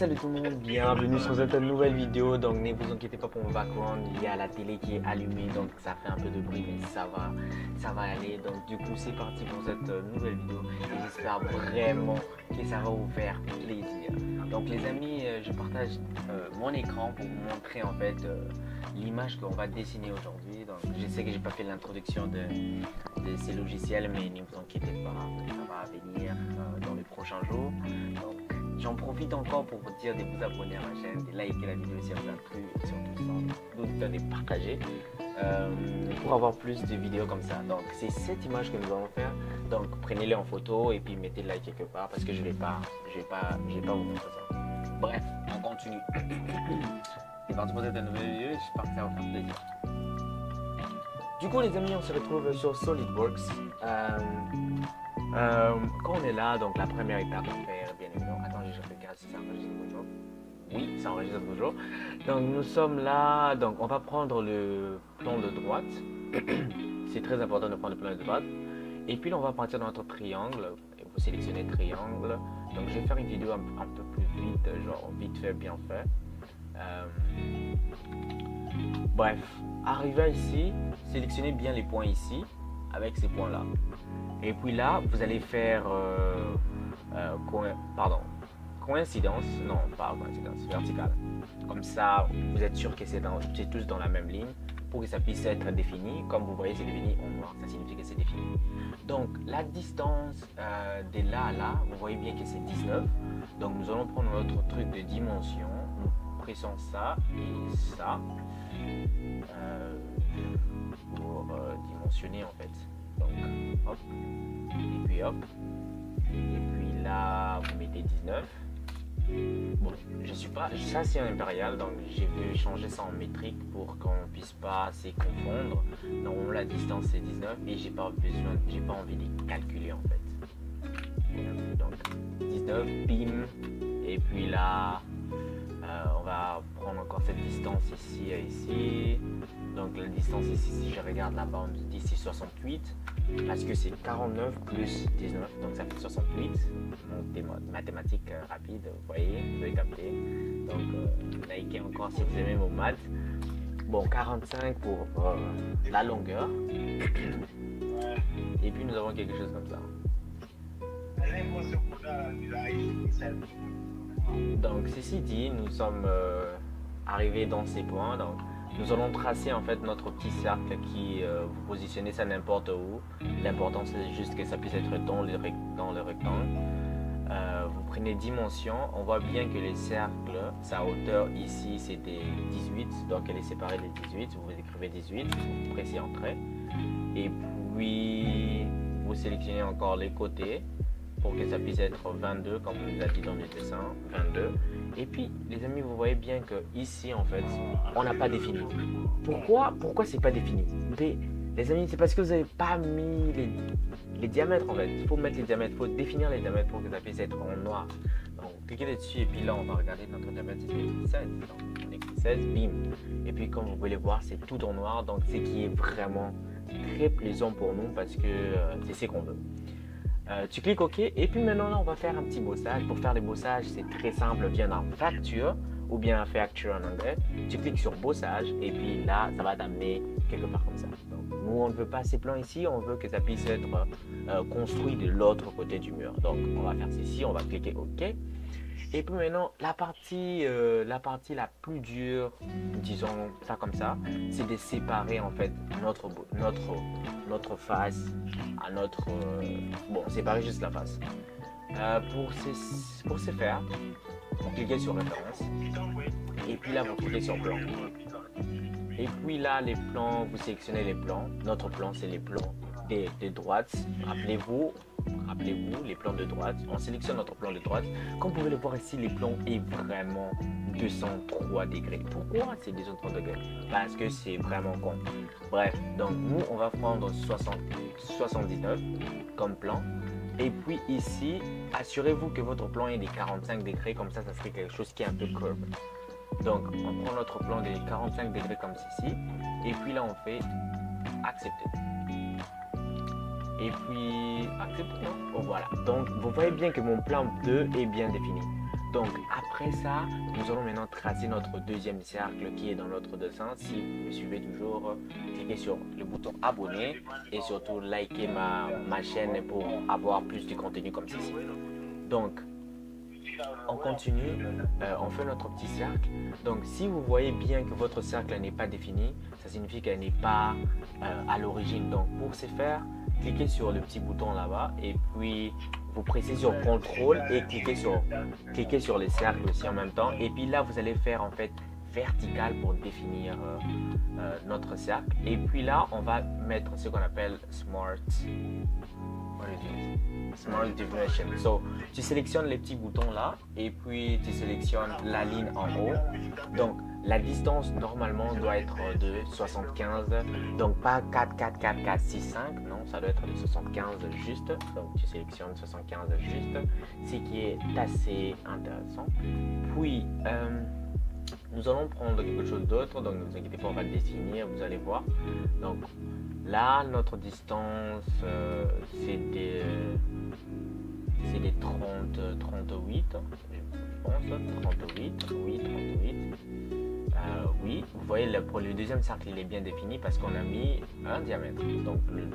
Salut tout le monde, bienvenue sur cette nouvelle vidéo. Donc ne vous inquiétez pas pour mon background, il y a la télé qui est allumée, donc ça fait un peu de bruit, mais ça va aller. Donc du coup c'est parti pour cette nouvelle vidéo et j'espère vraiment que ça va vous faire plaisir. Donc les amis, je partage mon écran pour vous montrer en fait l'image qu'on va dessiner aujourd'hui. Donc je sais que j'ai pas fait l'introduction de ces logiciels, mais ne vous inquiétez pas, ça va venir dans les prochains jours. Donc j'en profite encore pour vous dire de vous abonner à ma chaîne, de liker la vidéo si elle vous a plu et surtout de partager pour avoir plus de vidéos comme ça. Donc c'est cette image que nous allons faire. Donc prenez-les en photo et puis mettez-les quelque part parce que je vais pas vous montrer ça. Bref, on continue. C'est parti pour cette nouvelle vidéo et j'espère que ça va vous faire plaisir. Du coup les amis, on se retrouve sur SolidWorks. Quand on est là, donc la première étape à faire, bien évidemment, attendez, je regarde si ça enregistre toujours. Oui, ça enregistre toujours. Donc nous sommes là, donc on va prendre le plan de droite. C'est très important de prendre le plan de droite. Et puis là, on va partir dans notre triangle. Et vous sélectionnez triangle. Donc je vais faire une vidéo un peu plus vite, genre vite fait, bien fait. Bref, arrivez ici, sélectionnez bien les points ici, avec ces points là. Et puis là, vous allez faire coïncidence, non pas coïncidence, verticale. Comme ça, vous êtes sûr que c'est tous dans la même ligne pour que ça puisse être défini. Comme vous voyez, c'est défini en noir, ça signifie que c'est défini. Donc la distance de là à là, vous voyez bien que c'est 19. Donc nous allons prendre notre truc de dimension, nous pressons ça et ça pour dimensionner en fait. Donc hop, et puis hop, et puis là vous mettez 19. Bon, je suis pas, ça c'est un impérial, donc j'ai vu changer ça en métrique pour qu'on puisse pas se confondre. Normalement la distance c'est 19 et j'ai pas envie de calculer en fait. Donc 19, bim, et puis là on va prendre encore cette distance ici et ici. Donc la distance ici, si je regarde là-bas, on me dit c'est 68 parce que c'est 49 plus 19, donc ça fait 68. Donc des mathématiques rapides, vous voyez, vous avez capté. Donc likez encore si vous aimez vos maths. Bon, 45 pour la longueur. Et puis nous avons quelque chose comme ça. Donc ceci dit, nous sommes arrivés dans ces points. Donc nous allons tracer en fait notre petit cercle qui vous positionnez ça n'importe où. L'important c'est juste que ça puisse être dans le rectangle. Vous prenez dimension, on voit bien que les cercles, sa hauteur ici c'était 18, donc elle est séparée de 18, vous écrivez 18, vous pressez Entrée. Et puis vous sélectionnez encore les côtés pour que ça puisse être 22 comme on nous a dit dans le dessin, 22. Et puis les amis, vous voyez bien que ici en fait on n'a pas défini. Pourquoi c'est pas défini? Les amis, c'est parce que vous n'avez pas mis les diamètres en fait. Il faut mettre les diamètres, il faut définir les diamètres pour que ça puisse être en noir. Donc cliquez dessus et puis là on va regarder notre diamètre, c'est 16. Donc on écrit 16, bim. Et puis comme vous pouvez le voir, c'est tout en noir, donc c'est qui est vraiment très plaisant pour nous parce que c'est ce qu'on veut. Tu cliques OK et puis maintenant là on va faire un petit bossage. Pour faire les bossages c'est très simple, viens dans facture ou bien facture en anglais, tu cliques sur bossage et puis là ça va t'amener quelque part comme ça. Donc, nous on ne veut pas ces plans ici, on veut que ça puisse être construit de l'autre côté du mur. Donc on va faire ceci, on va cliquer OK. Et puis maintenant la partie la plus dure, disons ça comme ça, c'est de séparer en fait notre face à notre bon, séparer juste la face. Pour ce faire, vous cliquez sur référence et puis là vous cliquez sur plan. Et puis là les plans, vous sélectionnez les plans. Notre plan c'est les plans de droite. Rappelez-vous les plans de droite. On sélectionne notre plan de droite. Comme vous pouvez le voir ici, les plans est vraiment 203 degrés. Pourquoi c'est 203 degrés? Parce que c'est vraiment con. Bref, donc nous on va prendre 79 comme plan. Et puis ici, assurez-vous que votre plan est des 45 degrés, comme ça serait quelque chose qui est un peu curve. Donc on prend notre plan des 45 degrés comme ceci. Et puis là on fait accepter. Et puis accepte, non? Oh, voilà. Donc vous voyez bien que mon plan 2 est bien défini. Donc après ça, nous allons maintenant tracer notre deuxième cercle qui est dans l'autre dessin. Si vous me suivez toujours, cliquez sur le bouton abonner et surtout likez ma chaîne pour avoir plus de contenu comme ceci. Donc on continue, on fait notre petit cercle. Donc si vous voyez bien que votre cercle n'est pas défini, ça signifie qu'elle n'est pas à l'origine. Donc pour ce faire, cliquez sur le petit bouton là-bas et puis vous pressez sur CTRL et cliquez sur les cercles aussi en même temps. Et puis là, vous allez faire en fait vertical pour définir notre cercle. Et puis là, on va mettre ce qu'on appelle Smart Definition. So, tu sélectionnes les petits boutons là et puis tu sélectionnes la ligne en haut. Donc, la distance normalement doit être de 75, donc pas 4, 4, 4, 4, 6, 5, non, ça doit être de 75 juste. Donc, tu sélectionnes 75 juste, ce qui est assez intéressant. Puis, nous allons prendre quelque chose d'autre, donc ne vous inquiétez pas, on va le dessiner, vous allez voir. Donc, là, notre distance, c'est des 38, je pense, 38, oui, 38. Oui, vous voyez, pour le deuxième cercle, il est bien défini parce qu'on a mis un diamètre. Donc, le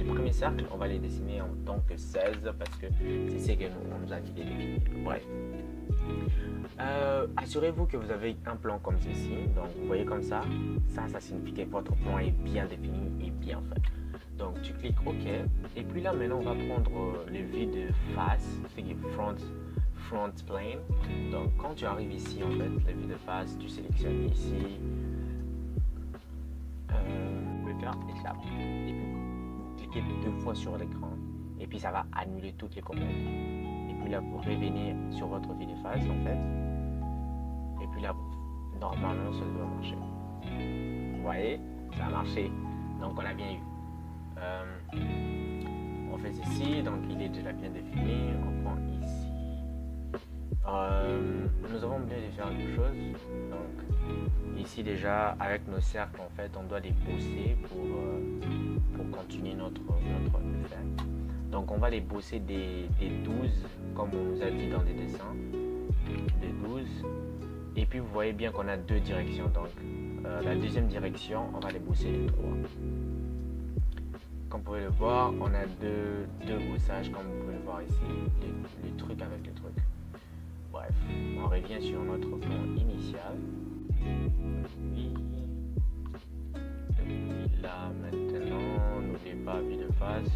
premier cercle, on va les dessiner en tant que 16 parce que c'est ce que on nous a dit de définir. Bref. Assurez-vous que vous avez un plan comme ceci. Donc, vous voyez comme ça. Ça signifie que votre plan est bien défini et bien fait. Donc, tu cliques OK. Et puis là, maintenant, on va prendre le vue de face, ce qui est front plane. Donc, quand tu arrives ici, en fait, la vue de face, tu sélectionnes ici. Échappe. Et puis, vous cliquez 2 fois sur l'écran. Et puis, ça va annuler toutes les commandes. Et puis là, vous revenez sur votre vue de face, en fait. Et puis là, normalement, ça doit marcher. Vous voyez, ça a marché. Donc, on a bien eu. On fait ceci, donc il est déjà bien défini. On prend ici. Nous avons bien de faire quelque chose. Donc, ici déjà, avec nos cercles, en fait, on doit les bosser pour continuer notre effet. Donc, on va les bosser des 12, comme on nous a dit dans les dessins. Des 12. Et puis, vous voyez bien qu'on a 2 directions. Donc, la deuxième direction, on va les bosser les 3. Comme vous pouvez le voir, on a deux bossages, comme vous pouvez le voir ici, les trucs avec les trucs. Bref, on revient sur notre plan initial. Depuis là, maintenant, n'oubliez pas vue de face.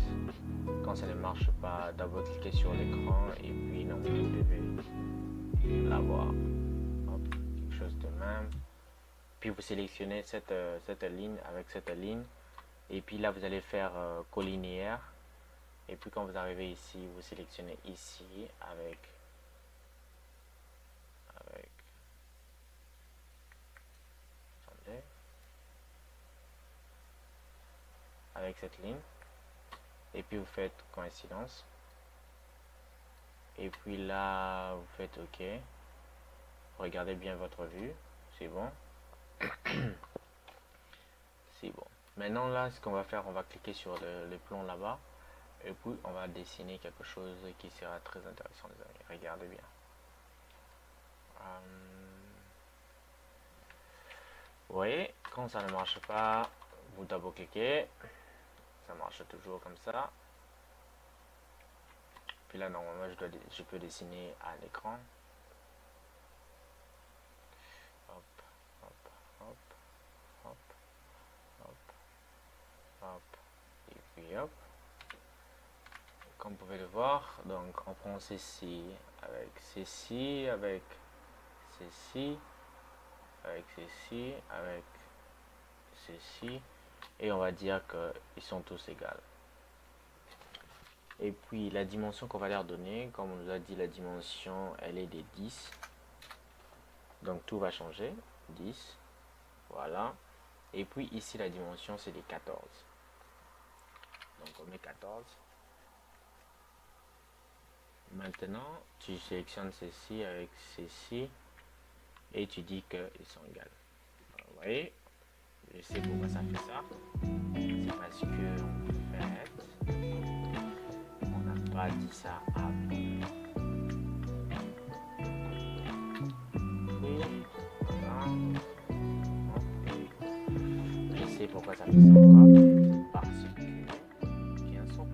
Quand ça ne marche pas, d'abord cliquez sur l'écran et puis normalement vous devez l'avoir. Quelque chose de même. Puis vous sélectionnez cette ligne avec cette ligne. Et puis là, vous allez faire collinéaire. Et puis quand vous arrivez ici, vous sélectionnez ici avec cette ligne. Et puis vous faites coïncidence. Et puis là, vous faites OK. Regardez bien votre vue. C'est bon. C'est bon. Maintenant là, ce qu'on va faire, on va cliquer sur le plan là-bas. Et puis on va dessiner quelque chose qui sera très intéressant, les amis. Regardez bien. Vous voyez, quand ça ne marche pas, vous double-cliquez. Ça marche toujours comme ça. Puis là, normalement, je peux dessiner à l'écran. Hop, hop, hop, hop, hop, hop, et puis hop. Comme vous pouvez le voir, donc on prend ceci, avec ceci, avec ceci, avec ceci, avec ceci, et on va dire qu'ils sont tous égaux. Et puis la dimension qu'on va leur donner, comme on nous a dit, la dimension elle est des 10. Donc tout va changer, 10, voilà. Et puis ici la dimension c'est des 14. Donc on met 14. Maintenant tu sélectionnes ceci avec ceci et tu dis qu'ils sont égaux. Vous voyez, je sais pourquoi ça fait ça. C'est parce que en fait on n'a pas dit ça avant. pourquoi ça fait ça encore? Parce que, bien sûr,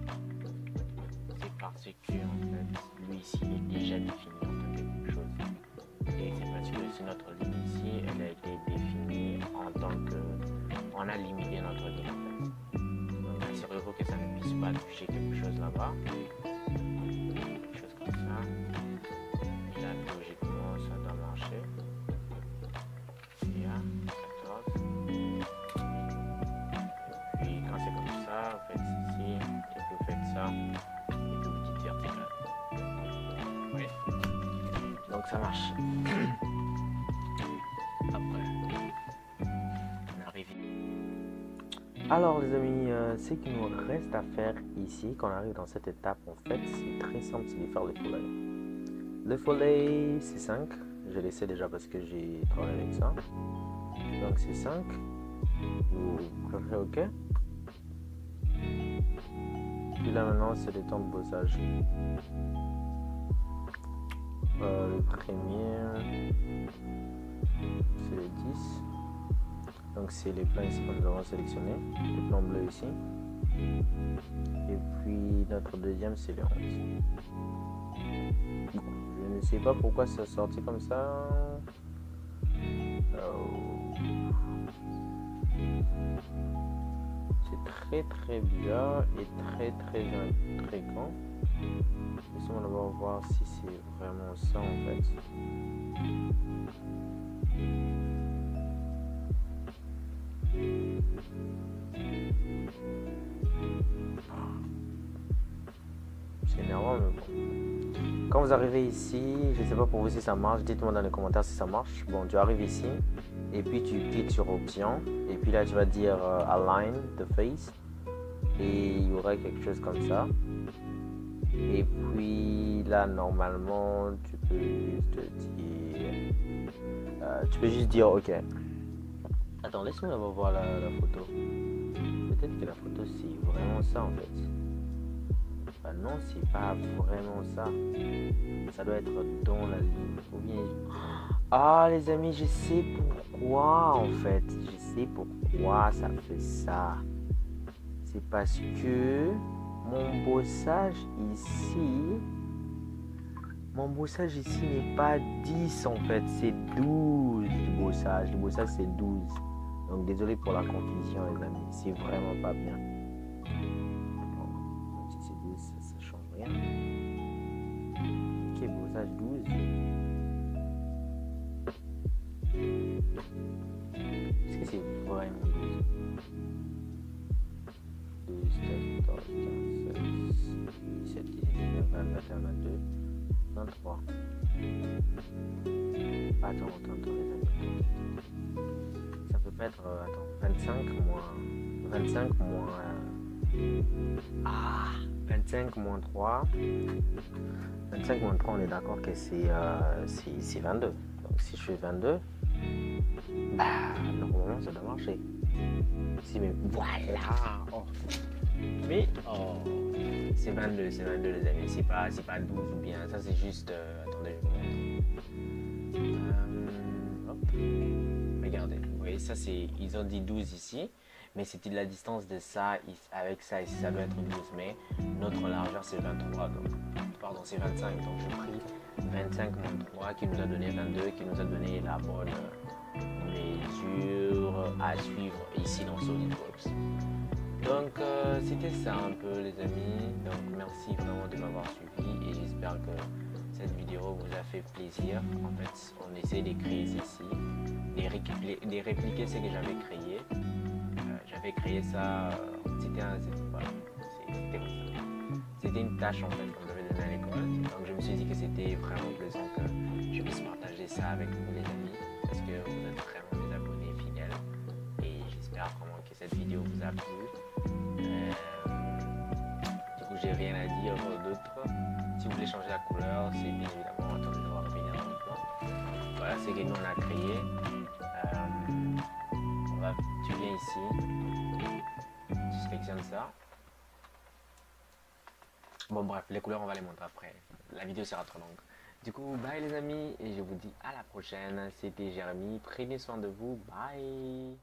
c'est parce que en fait, lui ici il est déjà défini en tant que quelque chose. Et c'est parce que si notre ligne ici, elle a été définie en tant que, on a limité notre ligne en fait. Donc assurez-vous que ça ne puisse pas toucher quelque chose là-bas. Quelque chose comme ça. Et là, logiquement, ça doit marcher. Et là, 14. Puis quand c'est comme ça, vous faites ici, et puis vous faites ça, et puis vous dites vertical. Oui. Donc ça marche. Après, on arrive. Alors les amis, ce qu'il nous reste à faire ici, quand on arrive dans cette étape, en fait, c'est très simple, c'est de faire le follet. Le follet, c'est 5. Je le sais déjà parce que j'ai travaillé avec ça. Donc c'est 5. Vous cliquez OK. Puis là maintenant, c'est le temps de bossage. Le premier, c'est le 10. Donc c'est les plans ici que nous avons sélectionnés. Le plan bleu ici. Et puis notre deuxième, c'est le 11. Je ne sais pas pourquoi ça sorti comme ça. C'est très bizarre et très intriguant. Laissons-moi d'abord voir si c'est vraiment ça en fait. C'est énervant mais bon. Quand vous arrivez ici, je ne sais pas pour vous si ça marche, dites-moi dans les commentaires si ça marche. Bon, tu arrives ici et puis tu cliques sur option et puis là tu vas dire align the face et il y aura quelque chose comme ça. Et puis là normalement tu peux juste dire ok. Attends, laisse-moi d'abord voir la photo. Peut-être que la photo c'est vraiment ça en fait. Bah non, c'est pas vraiment ça. Ça doit être dans la ligne. Ou bien... Ah les amis, je sais pourquoi en fait. Je sais pourquoi ça fait ça. C'est parce que mon bossage ici n'est pas 10 en fait, c'est 12 du bossage. Le bossage c'est 12. Donc désolé pour la confusion les amis, c'est vraiment pas bien. Bon, si c'est 12, ça change rien. Ok, bossage 12. Est-ce que c'est vraiment 12? 12, 14, 15, 16, 17, 18, 20, 21, 22, 23. Attends les amis. Ça peut pas être... attends, 25 moins... 25 moins 3. 25 moins 3, on est d'accord que c'est 22. Donc si je fais 22, bah normalement ça doit marcher. Si mais voilà. Oh. Mais oh, c'est 22 les amis, c'est pas 12 ou bien, ça c'est juste attendez, je vous montre. Hop. Regardez, vous voyez ça c'est, ils ont dit 12 ici, mais c'était la distance de ça avec ça ici, ça doit être 12, mais notre largeur c'est 23, donc pardon c'est 25, donc j'ai pris 25 moins 3 qui nous a donné 22, qui nous a donné la bonne mesure à suivre ici dans SolidWorks. Donc c'était ça un peu les amis, donc merci vraiment de m'avoir suivi et j'espère que cette vidéo vous a fait plaisir. En fait on essaie de créer ceci, de répliquer ce que j'avais créé. J'avais créé ça, c'était une tâche en fait qu'on devait donner à l'école, donc je me suis dit que c'était vraiment plaisant que je puisse partager ça avec vous les amis, parce que vous êtes vraiment des abonnés fidèles et j'espère vraiment que cette vidéo vous a plu. Du coup j'ai rien à dire d'autre. Si vous voulez changer la couleur, c'est bien évidemment, attendez, je vais revenir dans le plan. Voilà ce que nous on a créé. Tu viens ici, tu sélectionnes ça. Bon bref, les couleurs on va les montrer après, la vidéo sera trop longue. Du coup bye les amis et je vous dis à la prochaine. C'était Jérémy, prenez soin de vous, bye.